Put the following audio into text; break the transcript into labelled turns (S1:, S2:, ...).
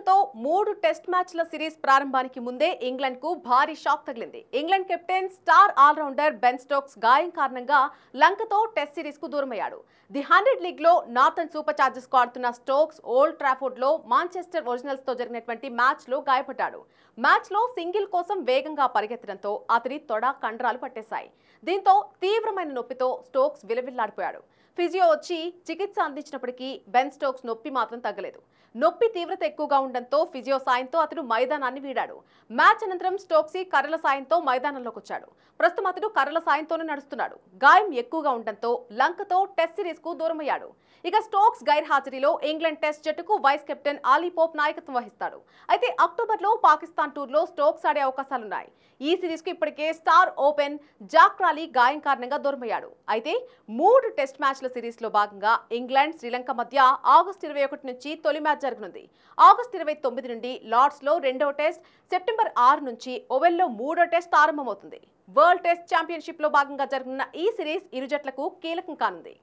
S1: శ్రీలంకతో 3 టెస్ట్ మ్యాచ్ల సిరీస్ ప్రారంభానికి ముందే ఇంగ్లాండ్కు భారీ షాక్ తగిలింది. England captain star all rounder Ben Stokes గాయం కారణంగా లంకతో టెస్ట్ సిరీస్కు దూరమయ్యాడు. ది 100 లీగ్లో నార్థన్ సూపర్ చార్జర్స్కు ఆడుతున్న స్టోక్స్ ఓల్డ్ ట్రాఫోర్డ్లో మాంచెస్టర్ ఒరిజినల్స్తో జరిగినటువంటి మ్యాచ్లో గాయపడ్డాడు. మ్యాచ్లో సింగిల్ కోసం వేగంగా పరిగెత్తడంతో అతని తొడ కండరాలు పట్టేశాయి. దీంతో తీవ్రమైన నొప్పితో స్టోక్స్ విలవిల్లాడిపోయాడు. ఫిజియో వచ్చి చికిత్స అందించినప్పటికీ బెన్ స్టోక్స్ నొప్పి మాత్రం తగ్గలేదు. నొప్పి తీవ్రత ఎక్కువగా ఉండడంతో ఫిజియో సాయంతో అతడు మైదానాన్ని వీడాడు. మ్యాచ్ అనంతరం స్టోక్సీ కర్రల సాయంతో మైదానంలోకి వచ్చాడు. ప్రస్తుతం అతడు కర్రల సాయంతోనే నడుస్తున్నాడు. గాయం ఎక్కువగా ఉండడంతో లంకతో టెస్ట్ సిరీస్ కు దూరమయ్యాడు. ఇక స్టోక్స్ గైర్ హాజరీలో ఇంగ్లాండ్ టెస్ట్ జట్టుకు వైస్ కెప్టెన్ ఆలీ పోప్ నాయకత్వం వహిస్తాడు. అయితే అక్టోబర్లో పాకిస్తాన్ టూర్లో స్టోక్స్ ఆడే అవకాశాలున్నాయి. ఈ సిరీస్ కు ఇప్పటికే స్టార్ ఓపెన్ జాక్ క్రాలీ గాయం కారణంగా దూరమయ్యాడు. అయితే 3 టెస్ట్ మ్యాచ్ల సిరీస్ లో భాగంగా ఇంగ్లాండ్ శ్రీలంక మధ్య ఆగస్టు 21 నుంచి తొలి మ్యాచ్ జరగనుంది. ఆగస్టు 29 నుండి లార్డ్స్ లో 2వ టెస్ట్, సెప్టెంబర్ 6 నుంచి ఓవెల్లో 3వ టెస్ట్ ఆరంభమవుతుంది. వరల్డ్ టెస్ట్ ఛాంపియన్షిప్ లో భాగంగా జరగనున్న ఈ సిరీస్ ఇరు జట్లకు కీలకం కానుంది.